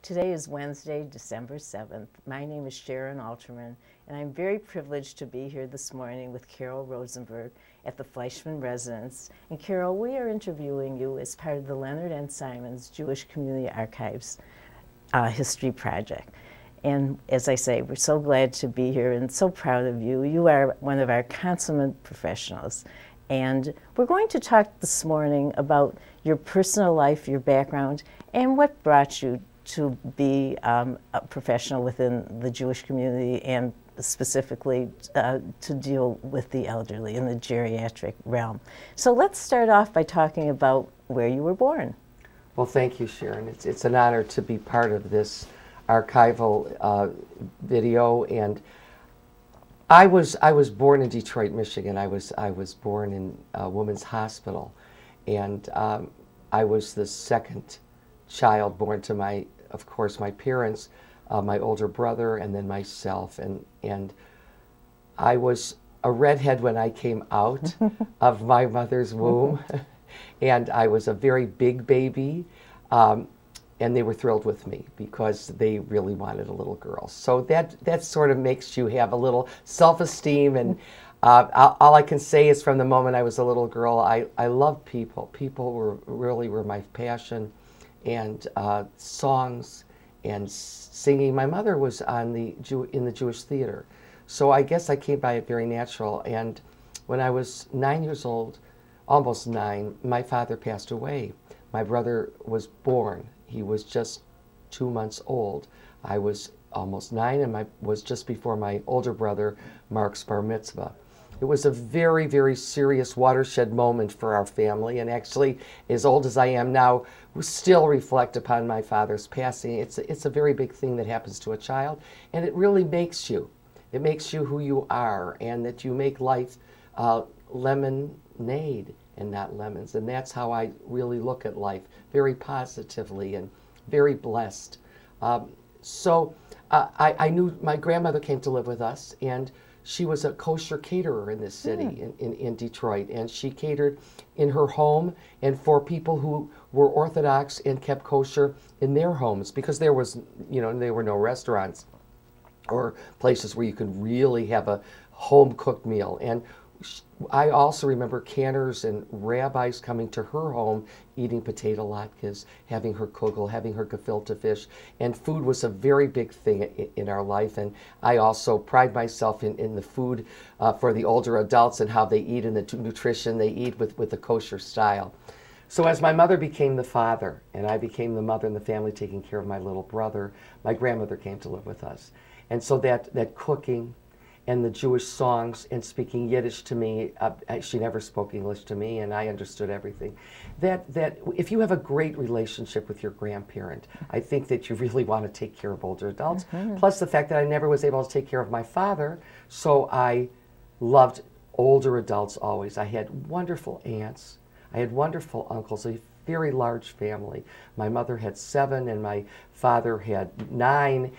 Today is Wednesday, December 7th. My name is Sharon Alterman, and I'm very privileged to be here this morning with Carol Rosenberg at the Fleischmann residence. And Carol, we are interviewing you as part of the Leonard and Simon's Jewish Community Archives History Project. And as I say, we're so glad to be here and so proud of you. You are one of our consummate professionals. And we're going to talk this morning about your personal life, your background, and what brought you to be a professional within the Jewish community and specifically to deal with the elderly in the geriatric realm. So let's start off by talking about where you were born. Well, thank you, Sharon. It's an honor to be part of this archival video. And I was born in Detroit, Michigan. I was born in a women's hospital, and I was the second child born to my parents, my older brother, and then myself. And I was a redhead when I came out of my mother's womb, and I was a very big baby. And they were thrilled with me because they really wanted a little girl. So that sort of makes you have a little self-esteem. And all I can say is from the moment I was a little girl, I loved people. People really were my passion, and songs and singing. My mother was in the Jewish theater, so I guess I came by it very natural. And when I was 9 years old, almost 9, my father passed away. My brother was born. He was just 2 months old. I was almost 9, and was just before my older brother Mark's bar mitzvah. It was a very, very serious watershed moment for our family, and actually, as old as I am now, we still reflect upon my father's passing. It's a very big thing that happens to a child, and it really makes you. It makes you who you are, and that you make life lemonade and not lemons. And that's how I really look at life, very positively and very blessed. So I knew my grandmother came to live with us, and she was a kosher caterer in this city, in Detroit. And she catered in her home and for people who were Orthodox and kept kosher in their homes, because there were no restaurants or places where you could really have a home-cooked meal. And I also remember canners and rabbis coming to her home, eating potato latkes, having her kugel, having her gefilte fish, and food was a very big thing in our life. And I also pride myself in the food for the older adults and how they eat, and the nutrition they eat with the kosher style. So as my mother became the father, and I became the mother in the family taking care of my little brother, my grandmother came to live with us. And so that cooking, and the Jewish songs, and speaking Yiddish to me. She never spoke English to me, and I understood everything. That if you have a great relationship with your grandparent, I think that you really want to take care of older adults. Plus the fact that I never was able to take care of my father, so I loved older adults always. I had wonderful aunts. I had wonderful uncles, a very large family. My mother had 7, and my father had 9.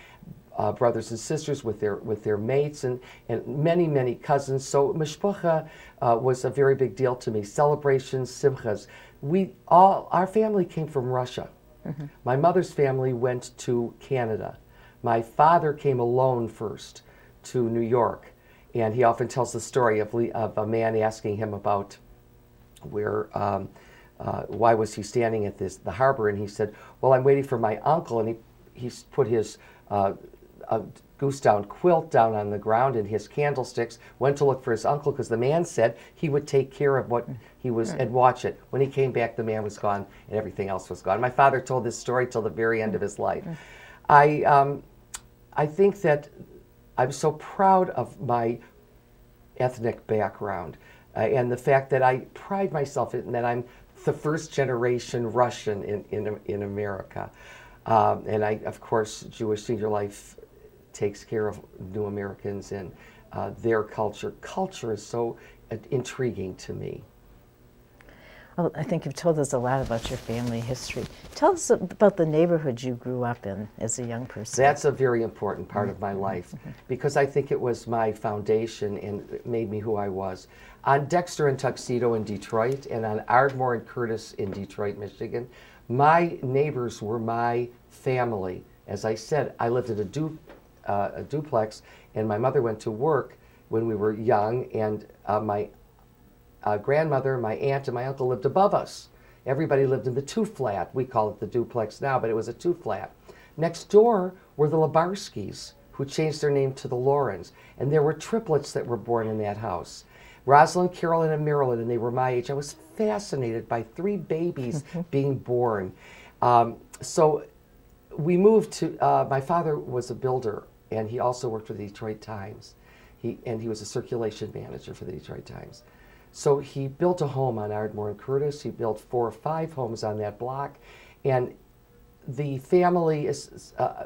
Brothers and sisters with their mates, and many, many cousins. So mishpacha was a very big deal to me. Celebrations, simchas. Our family came from Russia. My mother's family went to Canada. My father came alone first to New York, and he often tells the story of a man asking him about why was he standing at the harbor, and he said, "Well, I'm waiting for my uncle," and he put his a goose down quilt down on the ground and his candlesticks, went to look for his uncle, because the man said he would take care of what he was and watch it. When he came back, the man was gone and everything else was gone. My father told this story till the very end of his life. I think that I'm so proud of my ethnic background and the fact that I pride myself in that I'm the first generation Russian in America. And of course, Jewish Senior Life takes care of new Americans and their culture. Culture is so intriguing to me. Well, I think you've told us a lot about your family history. Tell us about the neighborhood you grew up in as a young person. That's a very important part of my life, because I think it was my foundation and it made me who I was. On Dexter and Tuxedo in Detroit, and on Ardmore and Curtis in Detroit, Michigan, my neighbors were my family As I said, I lived in a duplex, and my mother went to work when we were young, and my grandmother, my aunt, and my uncle lived above us. Everybody lived in the two-flat. We call it the duplex now, but it was a two-flat. Next door were the Labarskis, who changed their name to the Lorens, and there were triplets that were born in that house. Rosalind, Carolyn, and Marilyn, and they were my age. I was fascinated by 3 babies being born. So we moved to, my father was a builder, and he also worked for the Detroit Times. He was a circulation manager for the Detroit Times. So he built a home on Ardmore and Curtis. He built 4 or 5 homes on that block. And the family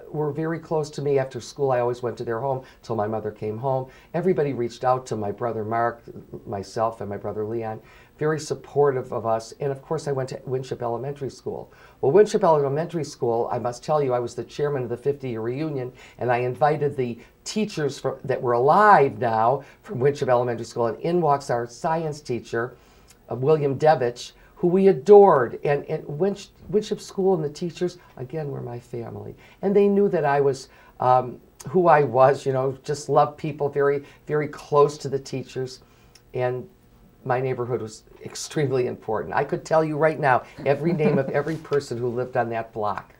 were very close to me. After school, I always went to their home till my mother came home. Everybody reached out to my brother Mark, myself, and my brother Leon, very supportive of us. And of course, I went to Winship Elementary School. Well, Winship Elementary School, I must tell you, I was the chairman of the 50-year reunion, and I invited the teachers that were alive now from Winship Elementary School, and in walks our science teacher, William Devich, who we adored. And Winship School and the teachers, again, were my family. And they knew that I was who I was, you know, just loved people, very, very close to the teachers. And my neighborhood was extremely important. I could tell you right now every name of every person who lived on that block,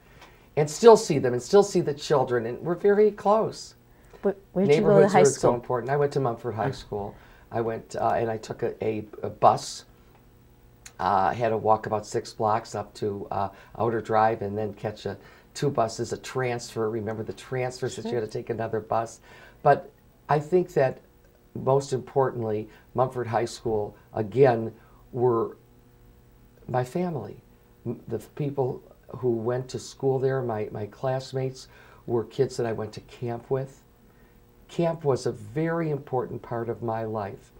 and still see them, and still see the children, and we're very close. But where'd you go to high school? So important. I went to Mumford High School. I went and I took a bus. I had to walk about 6 blocks up to Outer Drive, and then catch 2 buses, a transfer. Remember the transfers that you had to take another bus. But I think that most importantly, Mumford High School, again, were my family. The people who went to school there, my classmates, were kids that I went to camp with. Camp was a very important part of my life.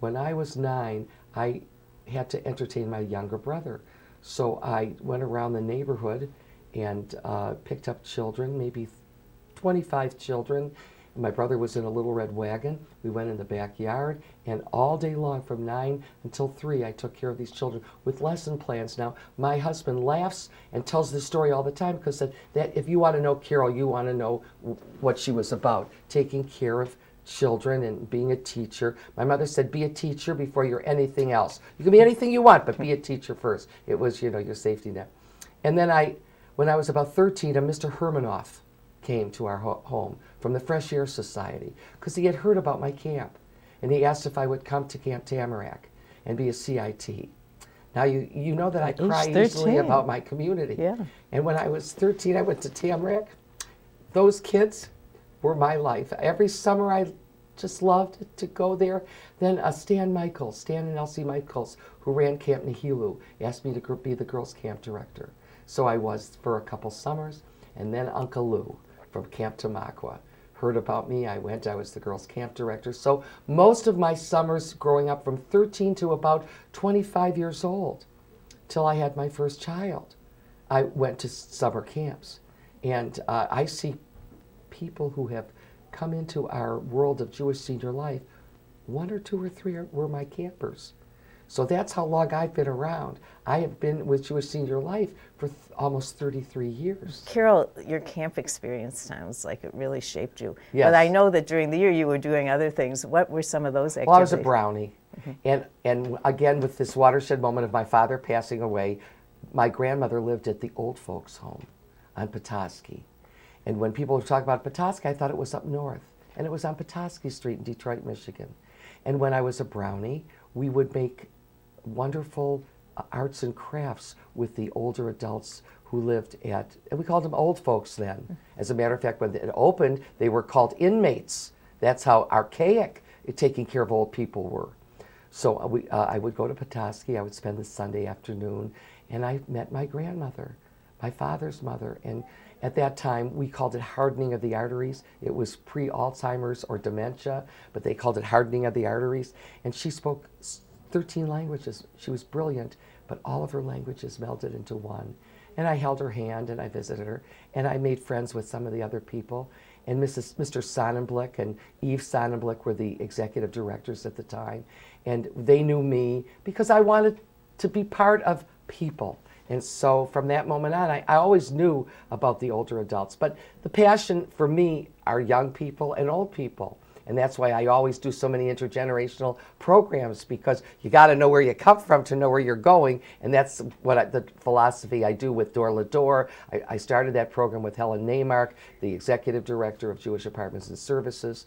When I was 9, I had to entertain my younger brother. So I went around the neighborhood and picked up children, maybe 25 children. My brother was in a little red wagon. We went in the backyard, and all day long from 9 until 3, I took care of these children with lesson plans. Now, my husband laughs and tells this story all the time, because that if you want to know Carol, you want to know what she was about, taking care of children and being a teacher. My mother said, be a teacher before you're anything else. You can be anything you want, but be a teacher first. It was, you know, your safety net. And then when I was about 13, a Mr. Hermanoff came to our home from the Fresh Air Society, because he had heard about my camp, and he asked if I would come to Camp Tamarack and be a CIT. Now, you know that I cry easily about my community. Yeah. And when I was 13, I went to Tamarack. Those kids were my life. Every summer I just loved to go there. Then Stan and Elsie Michaels, who ran Camp Nihiluu, asked me to be the girls' camp director. So I was for a couple summers. And then Uncle Lou from Camp Tamaqua heard about me. I went. I was the girls' camp director. So most of my summers growing up from 13 to about 25 years old, till I had my first child, I went to summer camps. And I see people who have come into our world of Jewish senior life. 1 or 2 or 3 were my campers. So that's how long I've been around. I have been with Jewish Senior Life for almost 33 years. Carol, your camp experience sounds like it really shaped you. Yes. But I know that during the year you were doing other things. What were some of those activities? Well, I was a brownie. And again, with this watershed moment of my father passing away, my grandmother lived at the old folks' home on Petoskey. And when people would talk about Petoskey, I thought it was up north. And it was on Petoskey Street in Detroit, Michigan. And when I was a brownie, we would make wonderful arts and crafts with the older adults who lived and we called them old folks then. As a matter of fact, when it opened, they were called inmates. That's how archaic taking care of old people were. So I would go to Petoskey, I would spend the Sunday afternoon, and I met my grandmother, my father's mother, and at that time, we called it hardening of the arteries. It was pre-Alzheimer's or dementia, but they called it hardening of the arteries. And she spoke 13 languages. She was brilliant, but all of her languages melded into one. And I held her hand, and I visited her, and I made friends with some of the other people. And Mr. Sonnenblick and Eve Sonnenblick were the executive directors at the time. And they knew me because I wanted to be part of people And so from that moment on, I always knew about the older adults. But the passion for me are young people and old people. And that's why I always do so many intergenerational programs, because you got to know where you come from to know where you're going. And that's what the philosophy I do with Door to Door. I started that program with Helen Neymark, the executive director of Jewish Apartments and Services.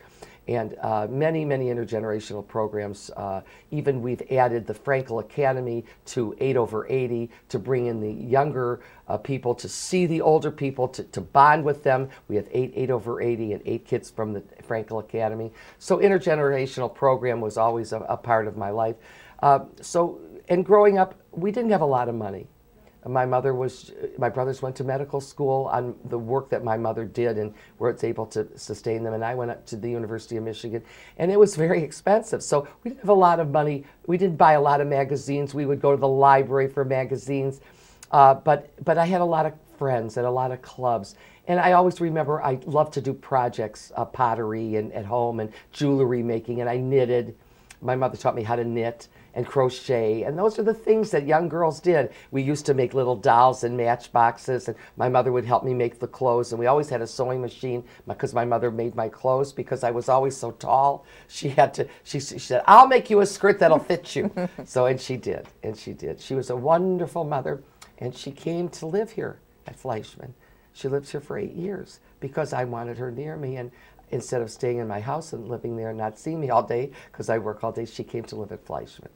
And many, many intergenerational programs. Even we've added the Frankel Academy to 8 over 80 to bring in the younger people to see the older people, to bond with them. We have 8 over 80 and 8 kids from the Frankel Academy. So intergenerational program was always a part of my life. And growing up, we didn't have a lot of money. My brothers went to medical school on the work that my mother did and where it's able to sustain them. And I went up to the University of Michigan, and it was very expensive. So we didn't have a lot of money. We didn't buy a lot of magazines. We would go to the library for magazines. But I had a lot of friends and a lot of clubs. And I always remember I loved to do projects, pottery and at home and jewelry making, and I knitted. My mother taught me how to knit and crochet, and those are the things that young girls did. We used to make little dolls and matchboxes, and my mother would help me make the clothes, and we always had a sewing machine because my mother made my clothes because I was always so tall. She said, "I'll make you a skirt that'll fit you." And she did. She was a wonderful mother, and she came to live here at Fleischmann. She lived here for 8 years because I wanted her near me, and instead of staying in my house and living there and not seeing me all day because I work all day, she came to live at Fleischmann.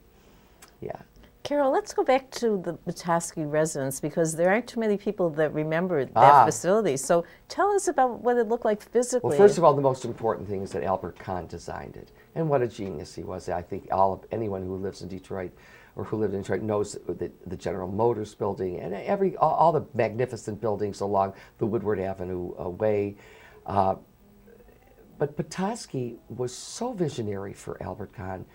Yeah. Carol, let's go back to the Petoskey residence, because there aren't too many people that remember that facility. So tell us about what it looked like physically. Well, first of all, the most important thing is that Albert Kahn designed it. And what a genius he was. I think anyone who lives in Detroit or who lived in Detroit knows the General Motors building and all the magnificent buildings along the Woodward Avenue way. But Petoskey was so visionary for Albert Kahn.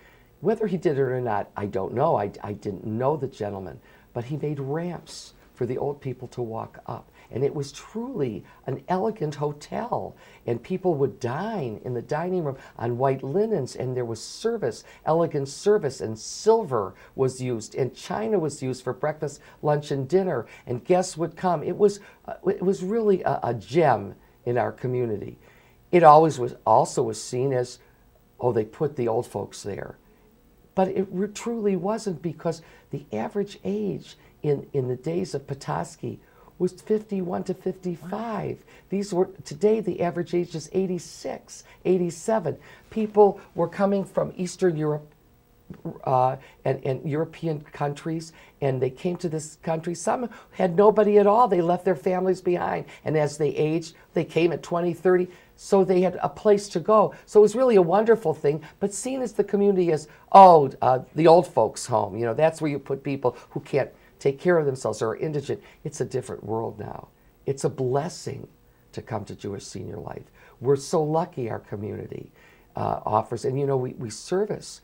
Whether he did it or not, I don't know. I didn't know the gentleman. But he made ramps for the old people to walk up. And it was truly an elegant hotel. And people would dine in the dining room on white linens. And there was service, elegant service. And silver was used. And china was used for breakfast, lunch, and dinner. And guests would come. It was really a gem in our community. It always was seen as, oh, they put the old folks there. But it truly wasn't, because the average age in the days of Petoskey was 51 to 55. Today the average age is 86, 87. People were coming from Eastern Europe and European countries, and they came to this country. Some had nobody at all. They left their families behind. And as they aged, they came at 20, 30. So they had a place to go. So it was really a wonderful thing, but seen as the community as, the old folks' home. That's where you put people who can't take care of themselves or are indigent. It's a different world now. It's a blessing to come to Jewish Senior Life. We're so lucky our community offers. And, we service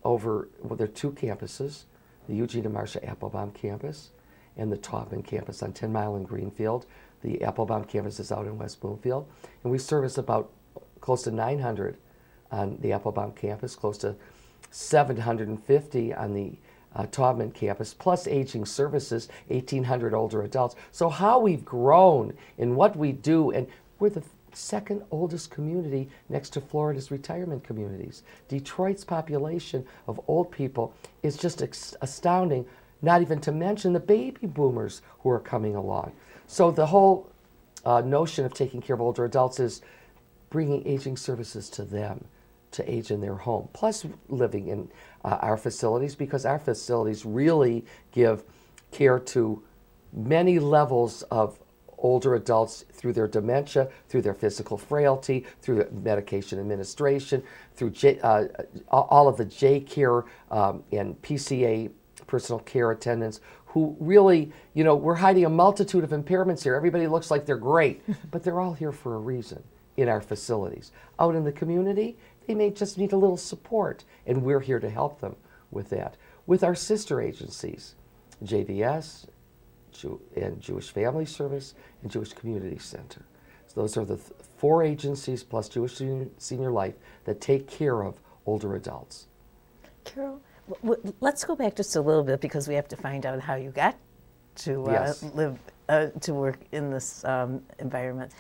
there are 2 campuses, the Eugene and Marcia Applebaum campus and the Taubman campus on 10 Mile and Greenfield. The Applebaum campus is out in West Bloomfield. And we service about close to 900 on the Applebaum campus, close to 750 on the Taubman campus, plus aging services, 1,800 older adults. So how we've grown in what we do, and we're the second oldest community next to Florida's retirement communities. Detroit's population of old people is just astounding, not even to mention the baby boomers who are coming along. So the whole notion of taking care of older adults is bringing aging services to them to age in their home, plus living in our facilities, because our facilities really give care to many levels of older adults through their dementia, through their physical frailty, through medication administration, through all of the J-care and PCA, personal care attendants, who really, we're hiding a multitude of impairments here. Everybody looks like they're great, but they're all here for a reason in our facilities. Out in the community, they may just need a little support, and we're here to help them with that. With our sister agencies, JVS, and Jewish Family Service, and Jewish Community Center. So those are the 4 agencies plus Jewish Senior Life that take care of older adults. Carol, let's go back just a little bit, because we have to find out how you got to Yes. live, to work in this environment.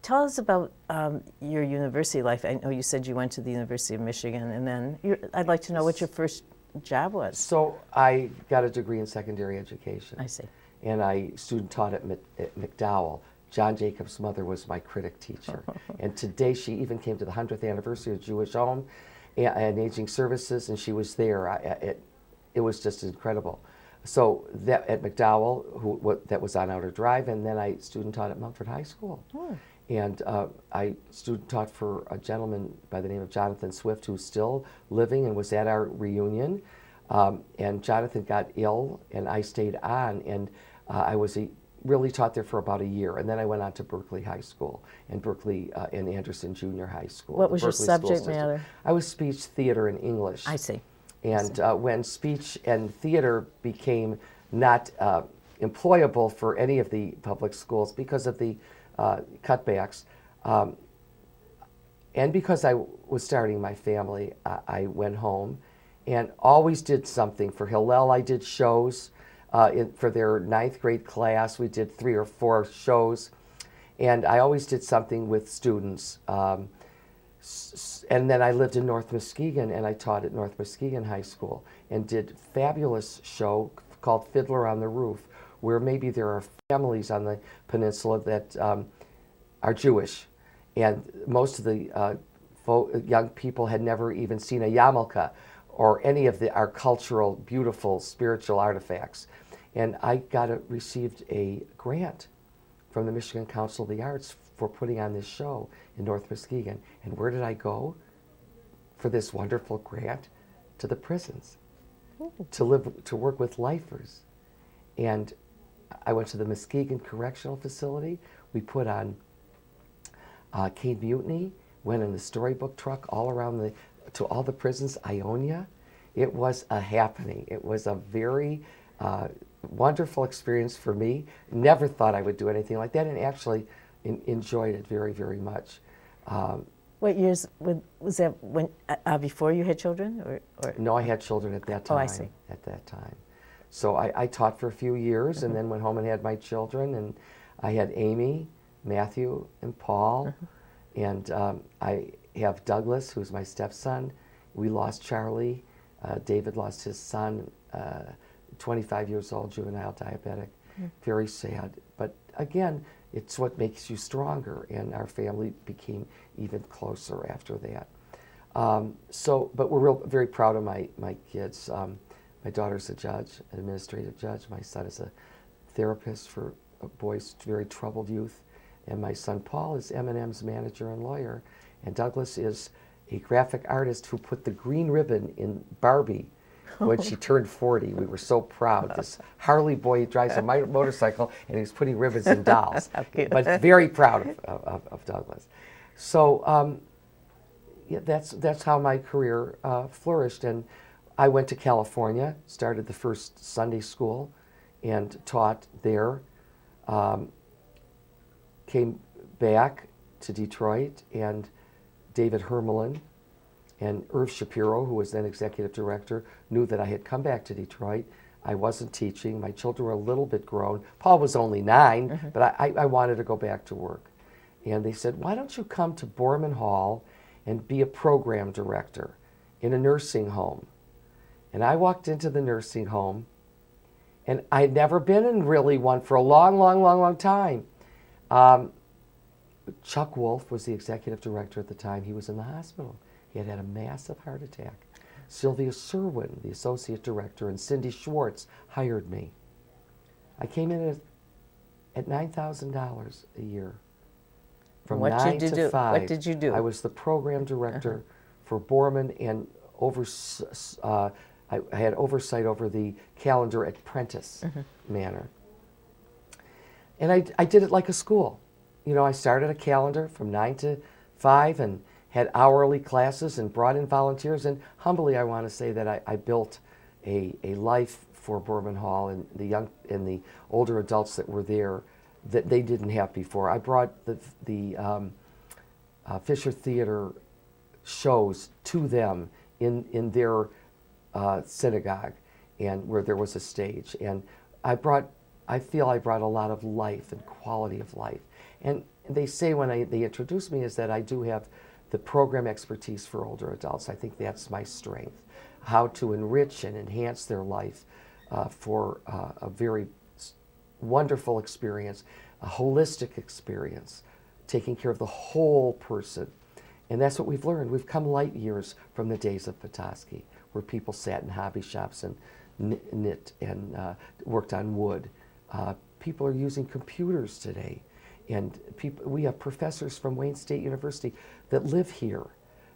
Tell us about your university life. I know you said you went to the University of Michigan, and then I'd like to know what your first job was. So I got a degree in secondary education. I see. And I student taught at McDowell. John Jacobs' mother was my critic teacher. And today she even came to the 100th anniversary of Jewish Home and Aging Services, and she was there. It was just incredible. So that at McDowell, that was on Outer Drive, and then I student taught at Mumford High School. Oh. And I student taught for a gentleman by the name of Jonathan Swift, who's still living and was at our reunion. And Jonathan got ill, and I stayed on, and I was really taught there for about a year. And then I went on to Berkeley High School and Berkeley and Anderson Junior High School. What was your Berkeley School subject System. matter? I was speech, theater, and English. I see. And when speech and theater became not employable for any of the public schools because of the cutbacks, and because I was starting my family, I went home and always did something. For Hillel, I did shows. For their 9th grade class, we did 3 or 4 shows. And I always did something with students. And then I lived in North Muskegon, and I taught at North Muskegon High School and did a fabulous show called Fiddler on the Roof, where maybe there are families on the peninsula that are Jewish. And most of the young people had never even seen a yarmulke or any of our cultural, beautiful, spiritual artifacts. And I received a grant from the Michigan Council of the Arts for putting on this show in North Muskegon. And where did I go for this wonderful grant? To the prisons, to work with lifers. And I went to the Muskegon Correctional Facility. We put on Cane Mutiny, went in the storybook truck all around to all the prisons, Ionia. It was a happening. It was a very wonderful experience for me. Never thought I would do anything like that, and actually enjoyed it very, very much. What years was that? When before you had children, or? No, I had children at that time. Oh, I see. At that time, so I taught for a few years, and then went home and had my children, and I had Amy, Matthew, and Paul, and I have Douglas, who's my stepson. We lost Charlie. David lost his son, 25 years old, juvenile diabetic. Very sad. But again, it's what makes you stronger, and our family became even closer after that. But we're very proud of my kids. My daughter's a judge, an administrative judge. My son is a therapist for boys, very troubled youth. And my son Paul is M&M's manager and lawyer. And Douglas is a graphic artist who put the green ribbon in Barbie when she turned 40. We were so proud. This Harley boy drives a motorcycle, and he's putting ribbons in dolls. But very proud of Douglas. So yeah, that's how my career flourished. And I went to California, started the first Sunday school, and taught there. Came back to Detroit, and David Hermelin and Irv Shapiro, who was then executive director, knew that I had come back to Detroit. I wasn't teaching. My children were a little bit grown. Paul was only 9, but I wanted to go back to work. And they said, why don't you come to Borman Hall and be a program director in a nursing home? And I walked into the nursing home, and I'd never been in really one for a long time. Chuck Wolf was the executive director at the time. He was in the hospital. He had had a massive heart attack. Sylvia Serwin, the associate director, and Cindy Schwartz hired me. I came in at $9,000 a year. From 9 to 5. What did you do? I was the program director for Borman, and I had oversight over the calendar at Prentice Manor. And I did it like a school. You know, I started a calendar from 9 to 5 and had hourly classes and brought in volunteers. And humbly, I want to say that I built a life for Borman Hall and the older adults that were there that they didn't have before. I brought the Fisher Theater shows to them in their synagogue, and where there was a stage. And I brought I feel I brought a lot of life and quality of life. And they say when they introduce me is that I do have the program expertise for older adults. I think that's my strength, how to enrich and enhance their life for a very wonderful experience, a holistic experience, taking care of the whole person. And that's what we've learned. We've come light years from the days of Petoskey, where people sat in hobby shops and knit and worked on wood. People are using computers today. And we have professors from Wayne State University that live here,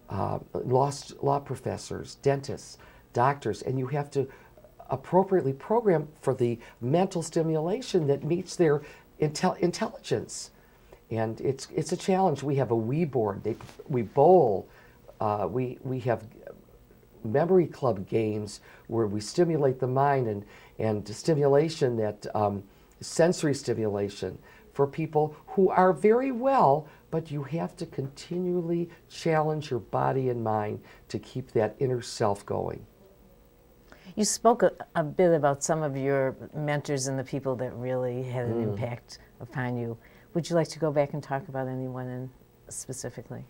law professors, dentists, doctors, and you have to appropriately program for the mental stimulation that meets their intelligence. And it's a challenge. We have a Wii board. We bowl. We have memory club games where we stimulate the mind and stimulation that sensory stimulation for people who are very well, but you have to continually challenge your body and mind to keep that inner self going. You spoke a bit about some of your mentors and the people that really had an impact upon you. Would you like to go back and talk about anyone specifically?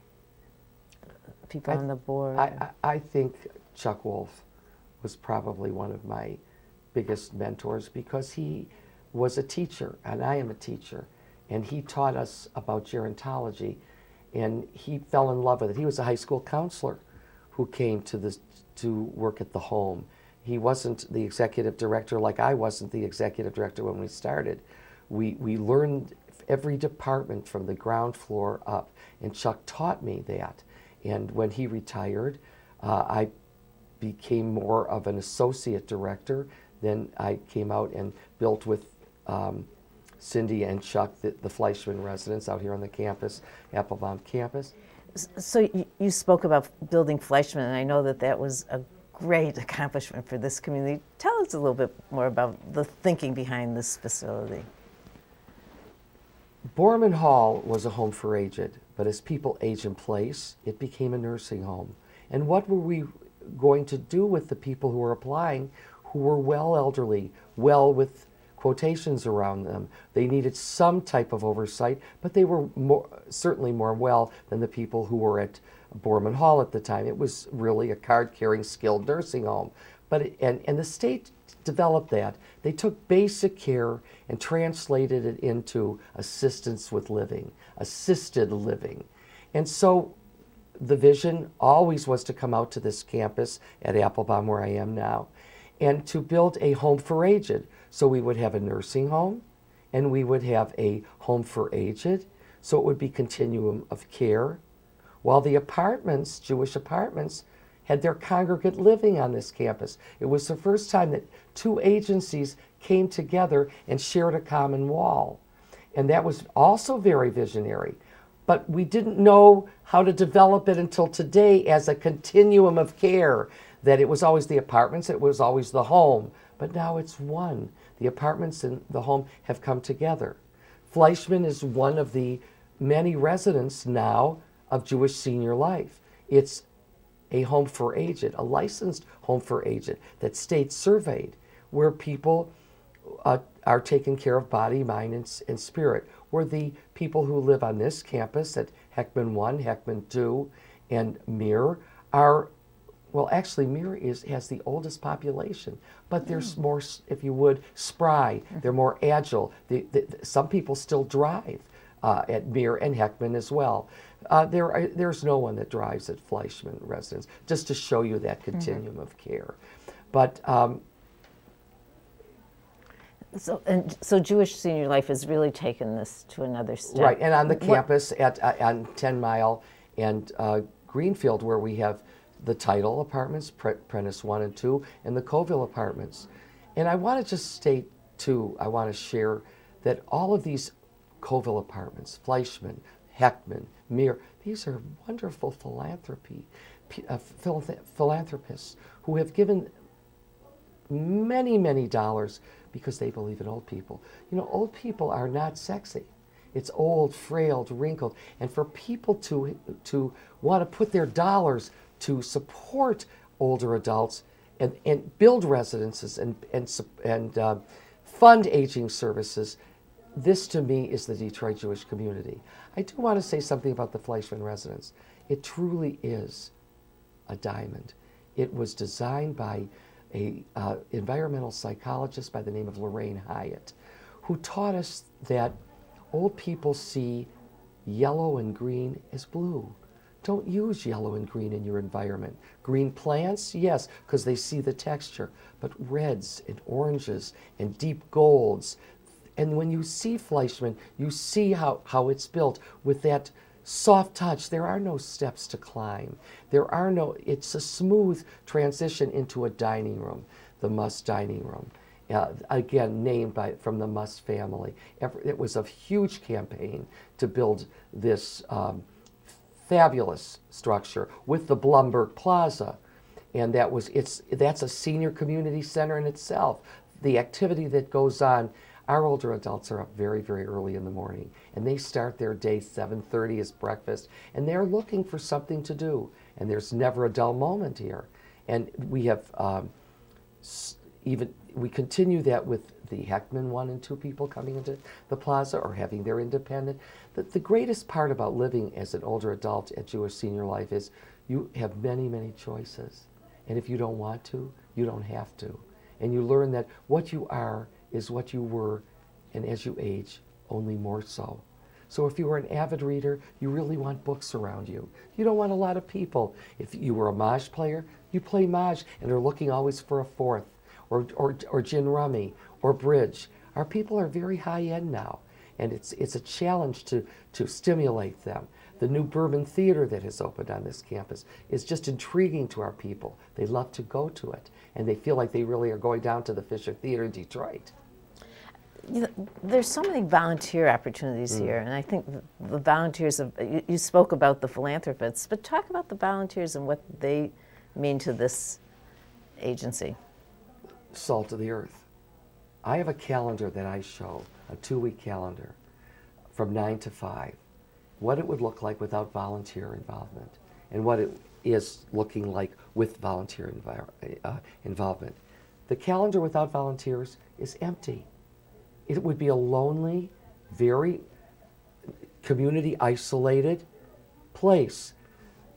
People on the board? I think Chuck Wolf was probably one of my biggest mentors because he was a teacher, and I am a teacher, and he taught us about gerontology, and he fell in love with it. He was a high school counselor who came to work at the home. He wasn't the executive director like I wasn't the executive director when we started. We learned every department from the ground floor up, and Chuck taught me that. And when he retired, I became more of an associate director. Then I came out and built with Cindy and Chuck the Fleischmann residence out here on the campus, Applebaum campus. So you spoke about building Fleischmann, and I know that was a great accomplishment for this community. Tell us a little bit more about the thinking behind this facility. Borman Hall was a home for aged, but as people age in place, it became a nursing home. And what were we going to do with the people who were applying who were well elderly, well with quotations around them? They needed some type of oversight, but they were certainly more well than the people who were at Borman Hall at the time. It was really a card-carrying skilled nursing home. But and the state developed that. They took basic care and translated it into assistance with living, assisted living. And so the vision always was to come out to this campus at Applebaum, where I am now, and to build a home for aged. So we would have a nursing home, and we would have a home for aged, so it would be continuum of care, while the apartments, Jewish apartments, had their congregate living on this campus. It was the first time that two agencies came together and shared a common wall. And that was also very visionary. But we didn't know how to develop it until today as a continuum of care, that it was always the apartments, it was always the home. But now it's one. The apartments and the home have come together. Fleischmann is one of the many residents now of Jewish Senior Life. It's a home for aged, a licensed home for aged that state surveyed, where people are taken care of body, mind, and spirit. Where the people who live on this campus at Heckman 1, Heckman 2, and Muir are, well, actually Muir has the oldest population, but they're more, if you would, spry. They're more agile. Some people still drive at Muir and Heckman as well. There's no one that drives at Fleischmann residence, just to show you that continuum of care. But so Jewish Senior Life has really taken this to another step. Right, and on the campus on 10 Mile and Greenfield, where we have the Title apartments, Prentice 1 and 2, and the Coville apartments. And I want to just state, too, I want to share that all of these Coville apartments, Fleischmann, Heckman, Muir, these are wonderful philanthropists who have given many, many dollars because they believe in old people. You know, old people are not sexy. It's old, frail, wrinkled. And for people to want to put their dollars to support older adults and build residences and fund aging services, this to me is the Detroit Jewish community. I do want to say something about the Fleischmann residence. It truly is a diamond. It was designed by an environmental psychologist by the name of Lorraine Hyatt, who taught us that old people see yellow and green as blue. Don't use yellow and green in your environment. Green plants, yes, because they see the texture, but reds and oranges and deep golds. And when you see Fleischmann, you see how it's built with that soft touch. There are no steps to climb. It's a smooth transition into a dining room, the Must dining room. Again, named from the Must family. It was a huge campaign to build this fabulous structure with the Blumberg Plaza. And that's a senior community center in itself. The activity that goes on, our older adults are up very, very early in the morning, and they start their day 7:30 as breakfast, and they're looking for something to do, and there's never a dull moment here. And we have we continue that with the Heckman 1 and 2 people coming into the plaza or having their independent. The greatest part about living as an older adult at Jewish Senior Life is you have many, many choices. And if you don't want to, you don't have to. And you learn that what you are is what you were, and as you age, only more so. So if you were an avid reader, you really want books around you. You don't want a lot of people. If you were a Maj player, you play Maj and are looking always for a fourth, or gin rummy, or bridge. Our people are very high-end now, and it's a challenge to stimulate them. The new Bourbon Theater that has opened on this campus is just intriguing to our people. They love to go to it, and they feel like they really are going down to the Fisher Theater in Detroit. There's so many volunteer opportunities here, and I think the volunteers, you spoke about the philanthropists, but talk about the volunteers and what they mean to this agency. Salt of the earth. I have a calendar that I show, a 2-week calendar from 9 to 5, what it would look like without volunteer involvement and what it is looking like with volunteer involvement. The calendar without volunteers is empty. It would be a lonely, very community isolated place.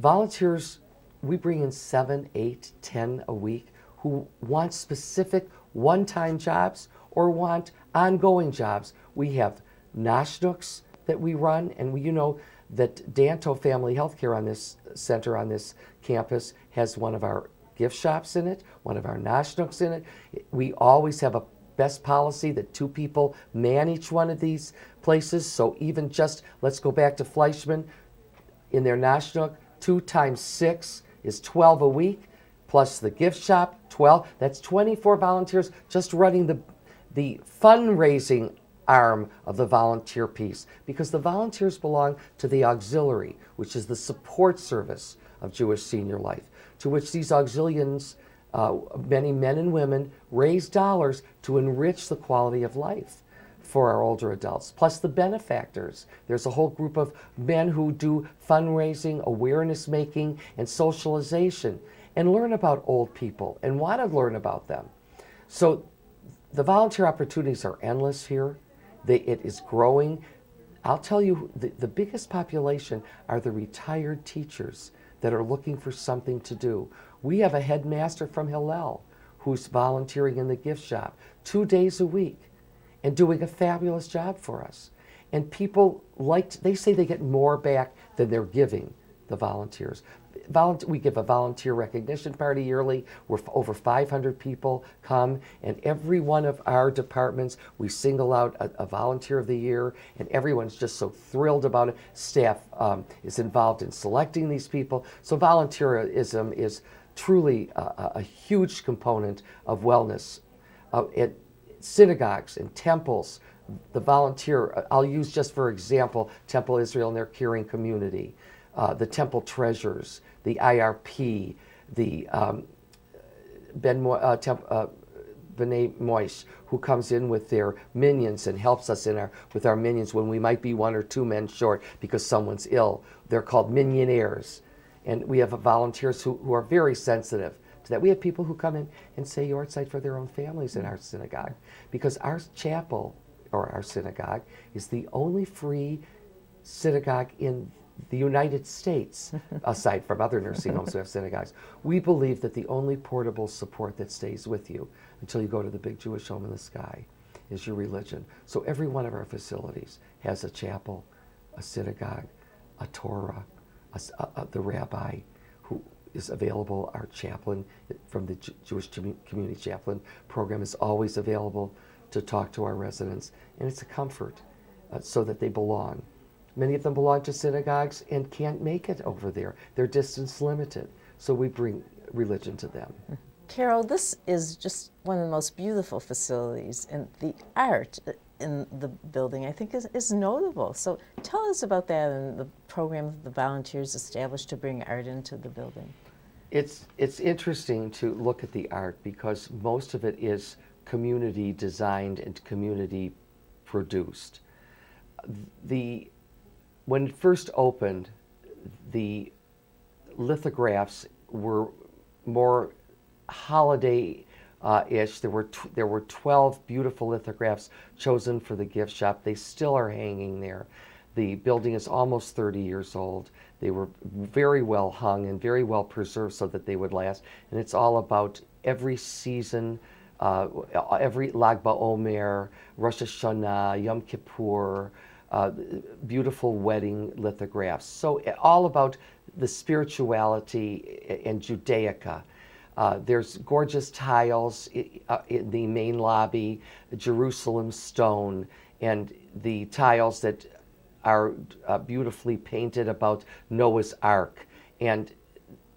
Volunteers, we bring in 7, 8, 10 a week who want specific one-time jobs or want ongoing jobs. We have Nashnooks that we run, and you know that Danto Family Healthcare on this center, on this campus, has one of our gift shops in it, one of our Nashnooks in it. We always have a best policy that 2 people man each one of these places. So even just, let's go back to Fleischmann, in their Nashnook, 2 times 6 is 12 a week, plus the gift shop, 12. That's 24 volunteers just running the fundraising arm of the volunteer piece, because the volunteers belong to the auxiliary, which is the support service of Jewish Senior Life, to which these auxilians, many men and women, raise dollars to enrich the quality of life for our older adults, plus the benefactors. There's a whole group of men who do fundraising, awareness making, and socialization, and learn about old people and want to learn about them. So the volunteer opportunities are endless here. It is growing. I'll tell you, the biggest population are the retired teachers that are looking for something to do. We have a headmaster from Hillel who's volunteering in the gift shop 2 days a week and doing a fabulous job for us. And people they say they get more back than they're giving the volunteers. We give a volunteer recognition party yearly where over 500 people come, and every one of our departments, we single out a volunteer of the year, and everyone's just so thrilled about it. Staff is involved in selecting these people. So volunteerism is truly a huge component of wellness. At synagogues and temples, the volunteer, I'll use just for example, Temple Israel and their caring community, the Temple Treasures, the IRP, the B'nai Moish, who comes in with their minions and helps us with our minions when we might be 1 or 2 men short because someone's ill. They're called minionaires. And we have volunteers who are very sensitive to that. We have people who come in and say yahrzeit for their own families in our synagogue, because our chapel, or our synagogue, is the only free synagogue in the United States, aside from other nursing homes who have synagogues. We believe that the only portable support that stays with you until you go to the big Jewish home in the sky is your religion. So every one of our facilities has a chapel, a synagogue, a Torah, the rabbi who is available, our chaplain from the Jewish Community Chaplain Program is always available to talk to our residents, and it's a comfort so that they belong. Many of them belong to synagogues and can't make it over there. They're distance limited, so we bring religion to them. Carol, this is just one of the most beautiful facilities, and the art in the building, I think, is notable. So tell us about that and the program the volunteers established to bring art into the building. It's interesting to look at the art because most of it is community designed and community produced. When it first opened, the lithographs were more holiday-ish. There were 12 beautiful lithographs chosen for the gift shop. They still are hanging there. The building is almost 30 years old. They were very well hung and very well preserved so that they would last. And it's all about every season, every Lag BaOmer, Rosh Hashanah, Yom Kippur, beautiful wedding lithographs. So all about the spirituality and Judaica. There's gorgeous tiles in the main lobby, Jerusalem stone, and the tiles that are beautifully painted about Noah's Ark. And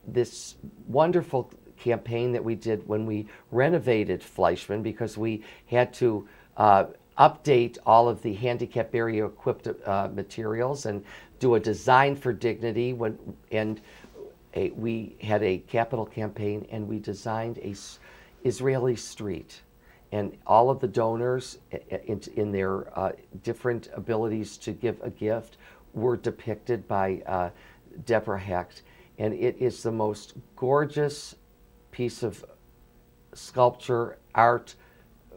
this wonderful campaign that we did when we renovated Fleischmann, because we had to update all of the handicap area equipped materials and do a design for dignity. We had a capital campaign, and we designed a Israeli street, and all of the donors in their different abilities to give a gift were depicted by Deborah Hecht, and it is the most gorgeous piece of sculpture, art,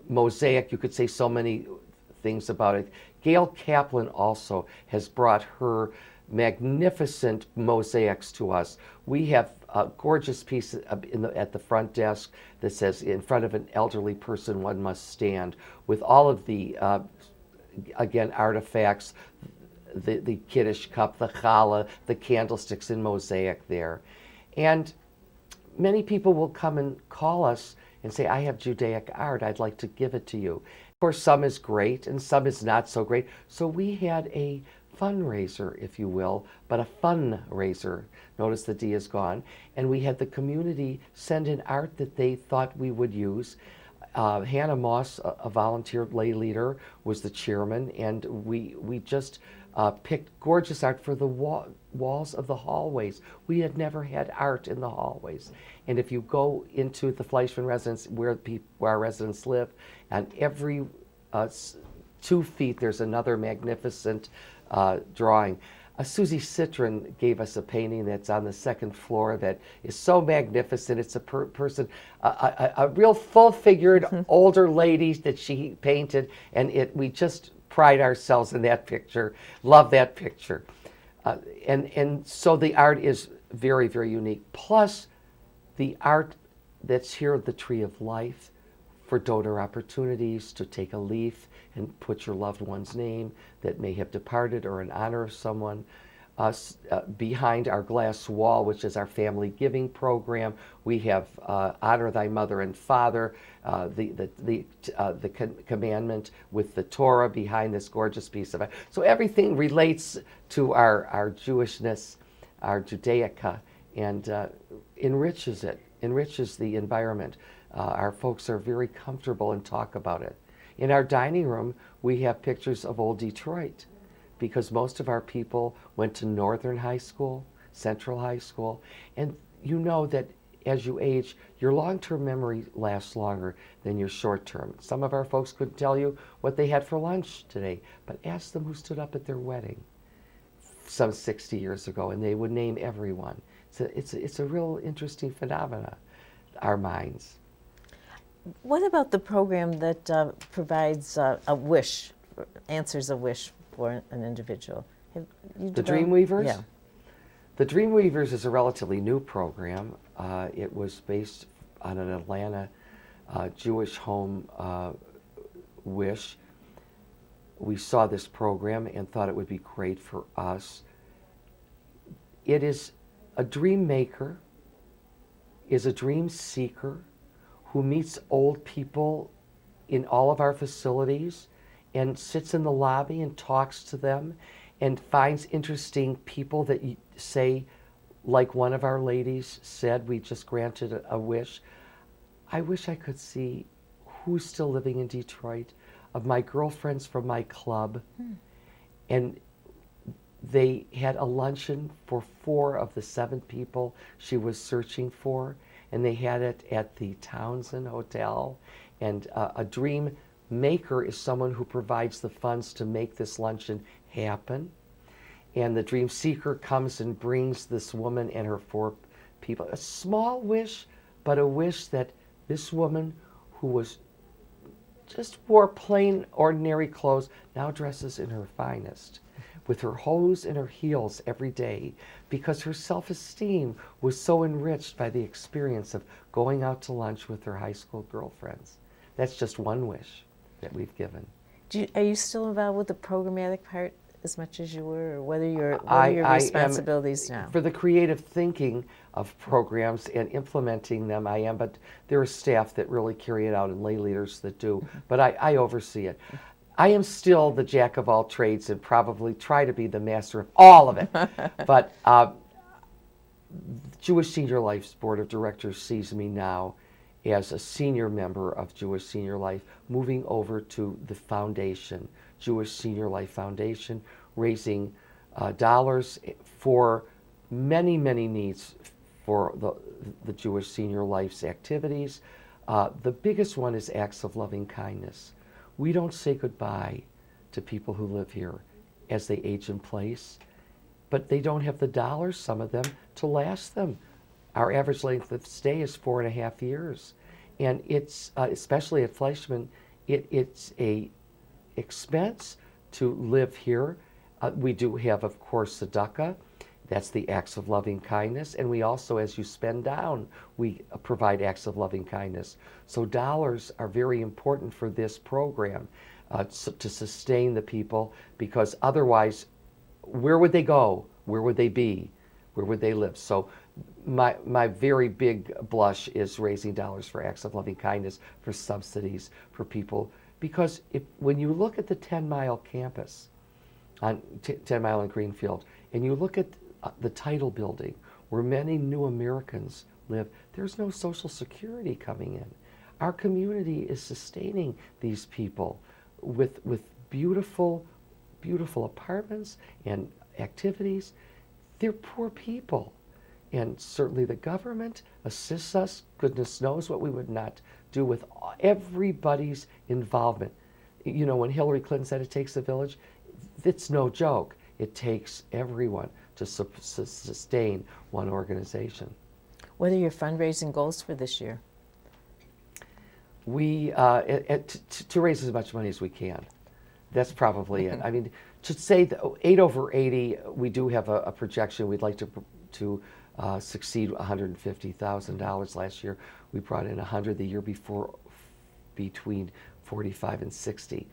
mosaic. You could say so many things about it. Gail Kaplan also has brought her magnificent mosaics to us. We have a gorgeous piece at the front desk that says, "In front of an elderly person, one must stand," with all of the, again, artifacts, the Kiddush cup, the challah, the candlesticks in mosaic there. And many people will come and call us and say, "I have Judaic art, I'd like to give it to you." Of course, some is great and some is not so great. So we had a fundraiser, if you will, but a fundraiser. Notice the D is gone. And we had the community send in art that they thought we would use. Hannah Moss, a volunteer lay leader, was the chairman, and we just picked gorgeous art for the walls of the hallways. We had never had art in the hallways. And if you go into the Fleischmann residence, where our residents live, and every 2 feet there's another magnificent drawing. Susie Citron gave us a painting that's on the 2nd floor that is so magnificent. It's a person, a real full-figured older lady that she painted, and we just pride ourselves in that picture. Love that picture. And so the art is very, very unique. Plus, the art that's here at the Tree of Life for donor opportunities to take a leaf and put your loved one's name that may have departed or in honor of someone. Behind our glass wall, which is our family giving program, we have Honor Thy Mother and Father, the commandment with the Torah behind this gorgeous piece of art. So everything relates to our Jewishness, our Judaica, and enriches the environment. Our folks are very comfortable and talk about it. In our dining room, we have pictures of old Detroit, because most of our people went to Northern High School, Central High School, and you know that as you age, your long-term memory lasts longer than your short-term. Some of our folks couldn't tell you what they had for lunch today, but ask them who stood up at their wedding some 60 years ago, and they would name everyone. It's a real interesting phenomena. our minds. What about the program that provides a wish, answers a wish for an individual? The Dreamweavers? Yeah. The Dreamweavers is a relatively new program. It was based on an Atlanta Jewish home wish. We saw this program and thought it would be great for us. It is a dream maker, is a dream seeker who meets old people in all of our facilities and sits in the lobby and talks to them and finds interesting people that say, like one of our ladies said, we just granted a wish. I wish I could see who's still living in Detroit, of my girlfriends from my club. And they had a luncheon for 4 of the 7 people she was searching for, and they had it at the Townsend Hotel. And a dream maker is someone who provides the funds to make this luncheon happen. And the dream seeker comes and brings this woman and her 4 people. A small wish, but a wish that this woman who just wore plain, ordinary clothes now dresses in her finest, with her hose and her heels every day, because her self-esteem was so enriched by the experience of going out to lunch with her high school girlfriends. That's just one wish that we've given. Are you still involved with the programmatic part as much as you were, or what are your responsibilities now? For the creative thinking of programs and implementing them, I am, but there are staff that really carry it out and lay leaders that do, but I oversee it. I am still the jack of all trades and probably try to be the master of all of it, but Jewish Senior Life's Board of Directors sees me now as a senior member of Jewish Senior Life, moving over to the foundation, Jewish Senior Life Foundation, raising dollars for many, many needs for the Jewish Senior Life's activities. The biggest one is acts of loving kindness. We don't say goodbye to people who live here as they age in place, but they don't have the dollars, some of them, to last them. Our average length of stay is 4.5 years. And it's, especially at Fleischmann, it's a expense to live here. We do have, of course, tzedakah. That's the acts of loving kindness. And we also, as you spend down, we provide acts of loving kindness. So dollars are very important for this program to sustain the people, because otherwise, where would they go? Where would they be? Where would they live? So my very big blush is raising dollars for acts of loving kindness, for subsidies for people. Because when you look at the 10-mile campus, on 10 Mile and Greenfield, and you look at the Title building, where many new Americans live, there's no Social Security coming in. Our community is sustaining these people with beautiful, beautiful apartments and activities. They're poor people. And certainly the government assists us. Goodness knows what we would not do with everybody's involvement. You know, when Hillary Clinton said it takes a village, it's no joke. It takes everyone to sustain one organization. What are your fundraising goals for this year? We, to raise as much money as we can. That's probably it. I mean, to say 8 over 80, we do have a projection. We'd like to succeed $150,000 last year. We brought in 100 the year before, between 45 and 60.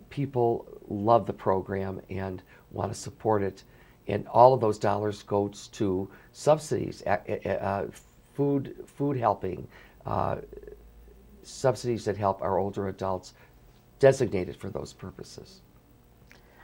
People love the program and want to support it, and all of those dollars goes to subsidies, food helping, subsidies that help our older adults, designated for those purposes.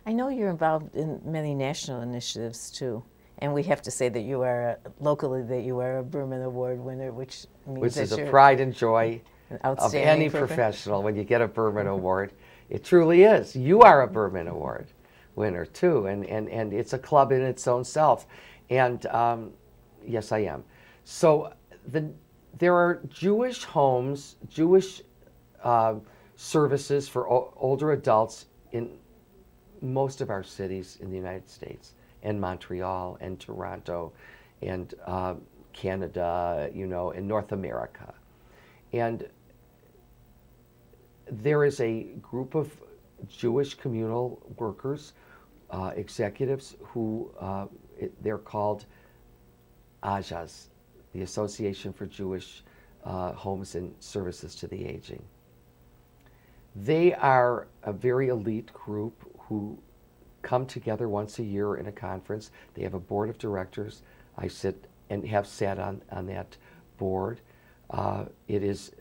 I know you're involved in many national initiatives too, and we have to say that you are locally a Borman Award winner, which means is a pride and joy of any professional when you get a Borman Award. It truly is. You are a Borman Award winner too, and it's a club in its own self. And yes, I am. So there are Jewish homes, Jewish services for older adults in most of our cities in the United States, and Montreal and Toronto and Canada, in North America. And there is a group of Jewish communal workers, executives, who they're called AJAS, the Association for Jewish Homes and Services to the Aging. They are a very elite group who come together once a year in a conference. They have a board of directors. I sit and have sat on that board. It is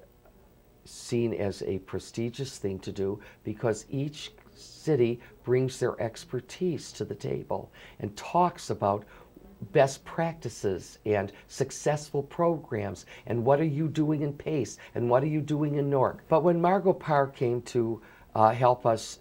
seen as a prestigious thing to do because each city brings their expertise to the table and talks about best practices and successful programs and what are you doing in Pace and what are you doing in Newark. But when Margot Parr came to help us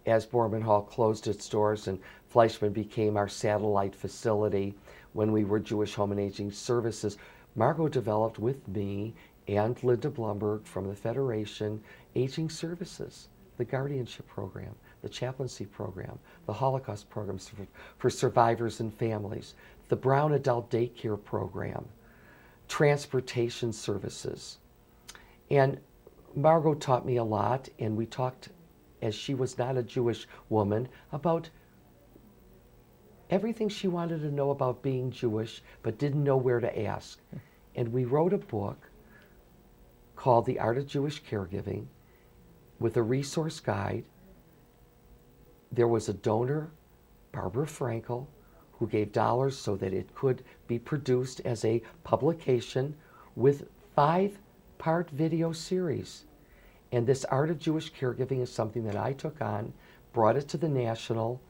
as Borman Hall closed its doors and Fleischmann became our satellite facility when we were Jewish Home and Aging Services, Margot developed with me and Linda Blumberg from the Federation Aging Services, the guardianship program, the chaplaincy program, the Holocaust programs for survivors and families, the Brown Adult Daycare program, transportation services. And Margot taught me a lot, and we talked, as she was not a Jewish woman, about everything she wanted to know about being Jewish, but didn't know where to ask. And we wrote a book called The Art of Jewish Caregiving with a resource guide. There was a donor, Barbara Frankel, who gave dollars so that it could be produced as a publication with 5-part video series. And this Art of Jewish Caregiving is something that I took on, brought it to the National,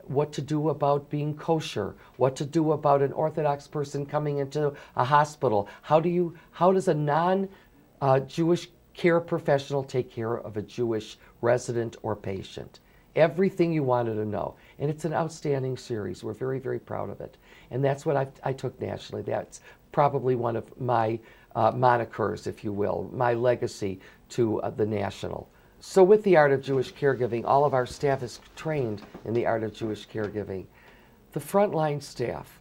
what to do about being kosher, what to do about an Orthodox person coming into a hospital. How does a non-Jewish care professional take care of a Jewish resident or patient? Everything you wanted to know. And it's an outstanding series. We're very, very proud of it. And that's what I took nationally. That's probably one of my monikers, if you will, my legacy to the National. So with the Art of Jewish Caregiving, all of our staff is trained in the Art of Jewish Caregiving. The frontline staff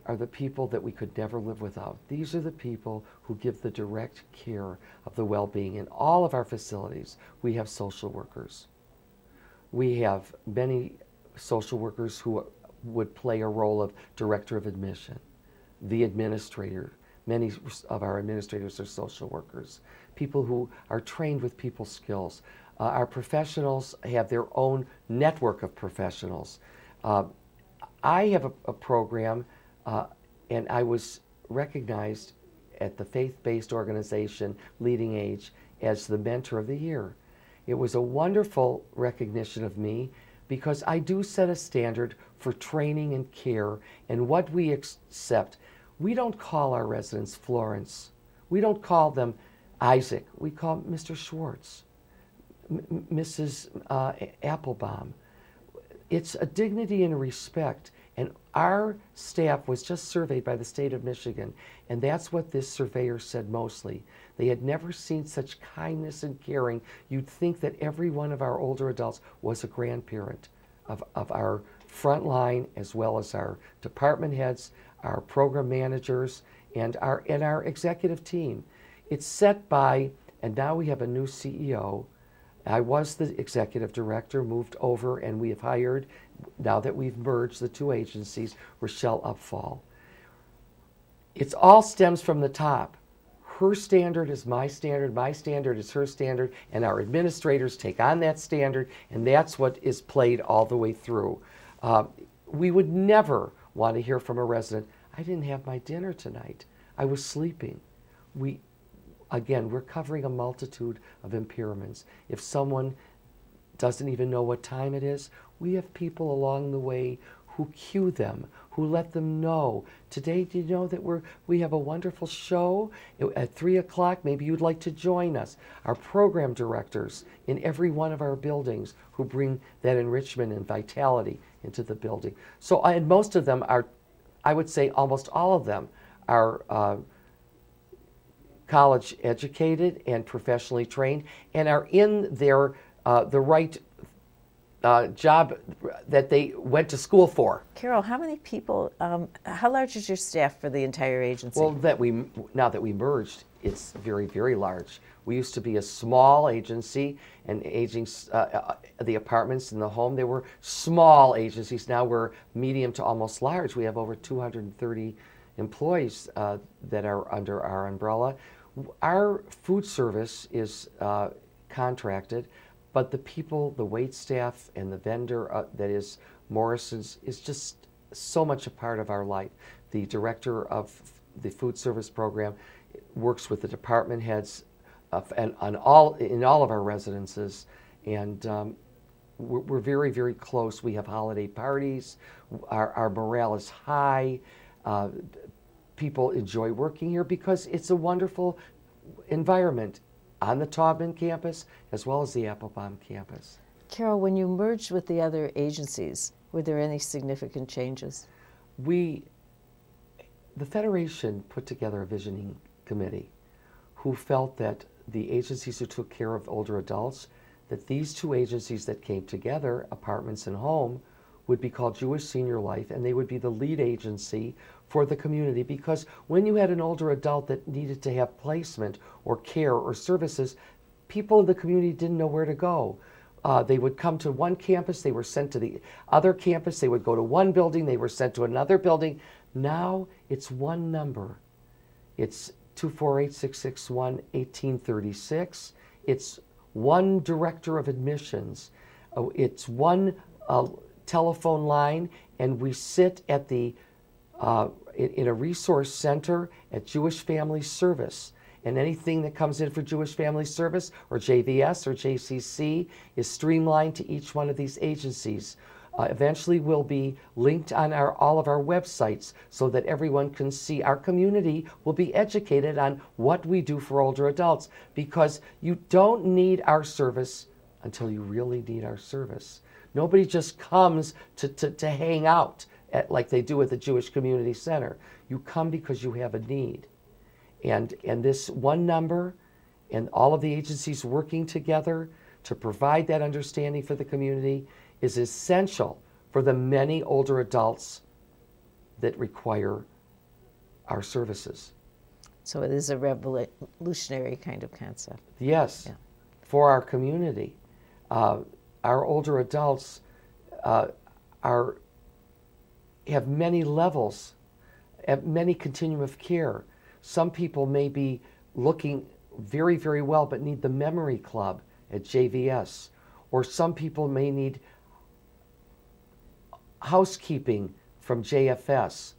are the people that we could never live without. These are the people who give the direct care of the well-being. In all of our facilities, we have social workers. We have many social workers who would play a role of director of admission, the administrator. Many of our administrators are social workers, people who are trained with people skills. Our professionals have their own network of professionals. I have a program, and I was recognized at the faith-based organization Leading Age as the Mentor of the Year. It was a wonderful recognition of me because I do set a standard for training and care and what we accept. We don't call our residents Florence. We don't call them Isaac. We call Mr. Schwartz, Mrs. Applebaum. It's a dignity and a respect. And our staff was just surveyed by the state of Michigan, and that's what this surveyor said mostly. They had never seen such kindness and caring. You'd think that every one of our older adults was a grandparent of our front line, as well as our department heads, our program managers, and our executive team. It's set by, and now we have a new CEO. I was the executive director, moved over, and we have hired, now that we've merged the two agencies, Rochelle Upfall. It all stems from the top. Her standard is my standard is her standard, and our administrators take on that standard, and that's what is played all the way through. We would never want to hear from a resident, I didn't have my dinner tonight. I was sleeping. Again, we're covering a multitude of impairments. If someone doesn't even know what time it is, we have people along the way who cue them, who let them know. Today, do you know that we have a wonderful show at 3 o'clock? Maybe you'd like to join us. Our program directors in every one of our buildings who bring that enrichment and vitality into the building. So, and most of them are, I would say almost all of them are college educated and professionally trained and are in their the right job that they went to school for. Carol, how many people, how large is your staff for the entire agency? Well, now that we merged, it's very, very large. We used to be a small agency, and the apartments and the home, they were small agencies. Now we're medium to almost large. We have over 230 employees that are under our umbrella. Our food service is contracted, but the people, the wait staff and the vendor that is Morrison's is just so much a part of our life. The director of the food service program works with the department heads and in all of our residences, and we're very, very close. We have holiday parties. Our morale is high. People enjoy working here because it's a wonderful environment on the Taubman campus as well as the Applebaum campus. Carol, when you merged with the other agencies, were there any significant changes? The Federation put together a visioning committee who felt that the agencies who took care of older adults, that these two agencies that came together, apartments and home, would be called Jewish Senior Life, and they would be the lead agency for the community, because when you had an older adult that needed to have placement or care or services, people in the community didn't know where to go. They would come to one campus, they were sent to the other campus, they would go to one building, they were sent to another building. Now it's one number. It's 248-661-1836. It's one director of admissions. It's one telephone line, and we sit at the in a resource center at Jewish Family Service. And anything that comes in for Jewish Family Service or JVS or JCC is streamlined to each one of these agencies. Eventually will be linked on all of our websites so that everyone can see. Our community will be educated on what we do for older adults, because you don't need our service until you really need our service. Nobody just comes to hang out like they do at the Jewish Community Center. You come because you have a need. And this one number and all of the agencies working together to provide that understanding for the community is essential for the many older adults that require our services. So it is a revolutionary kind of concept. Yes, yeah. For our community. Our older adults have many levels, have many continuum of care. Some people may be looking very, very well but need the memory club at JVS, or some people may need housekeeping from JFS.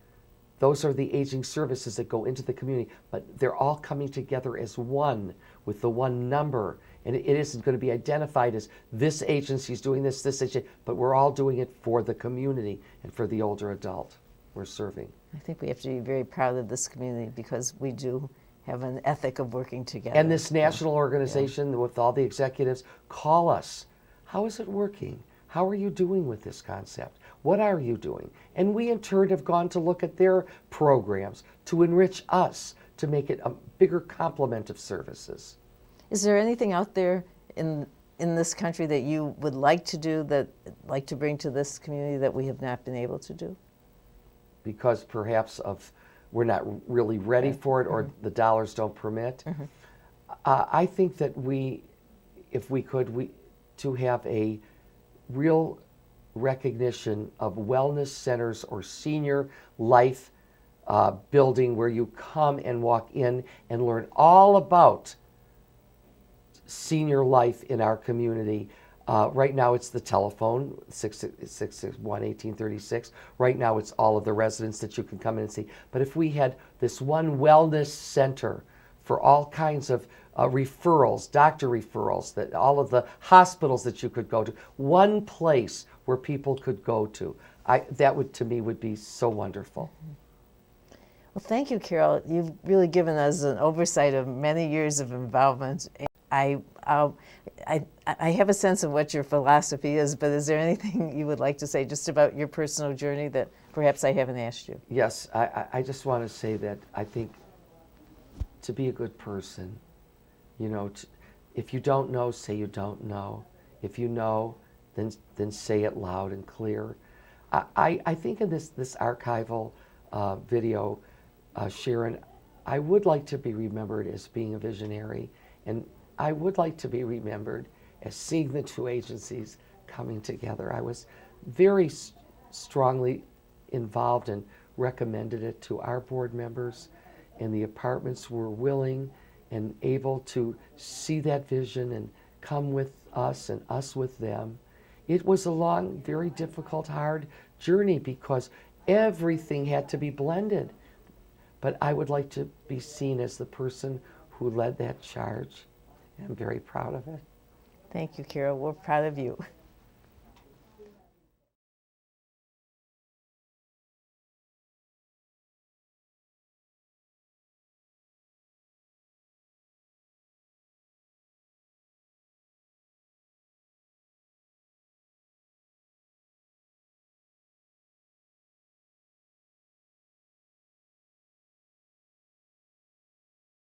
Those are the aging services that go into the community, but they're all coming together as one with the one number. And it isn't going to be identified as this agency is doing this agency, but we're all doing it for the community and for the older adult we're serving. I think we have to be very proud of this community because we do have an ethic of working together. And this national organization with all the executives, call us. How is it working? How are you doing with this concept? What are you doing? And we in turn have gone to look at their programs to enrich us, to make it a bigger complement of services. Is there anything out there in this country that you would like to do, like to bring to this community that we have not been able to do? Because perhaps we're not really ready for it, or the dollars don't permit. I think that if we could to have a real recognition of wellness centers or senior life building where you come and walk in and learn all about senior life in our community. Right now it's the telephone, 661-1836. Right now it's all of the residents that you can come in and see. But if we had this one wellness center for all kinds of referrals, doctor referrals, that all of the hospitals that you could go to, one place where people could go to, that would, to me, would be so wonderful. Well, thank you, Carol. You've really given us an oversight of many years of involvement. I have a sense of what your philosophy is, but is there anything you would like to say just about your personal journey that perhaps I haven't asked you? Yes, I just want to say that I think to be a good person, if you don't know, say you don't know. If you know, than say it loud and clear. I think in this archival video, Sharon, I would like to be remembered as being a visionary, and I would like to be remembered as seeing the two agencies coming together. I was very strongly involved and recommended it to our board members, and the apartments were willing and able to see that vision and come with us and us with them. It was a long, very difficult, hard journey because everything had to be blended. But I would like to be seen as the person who led that charge. I'm very proud of it. Thank you, Carol. We're proud of you.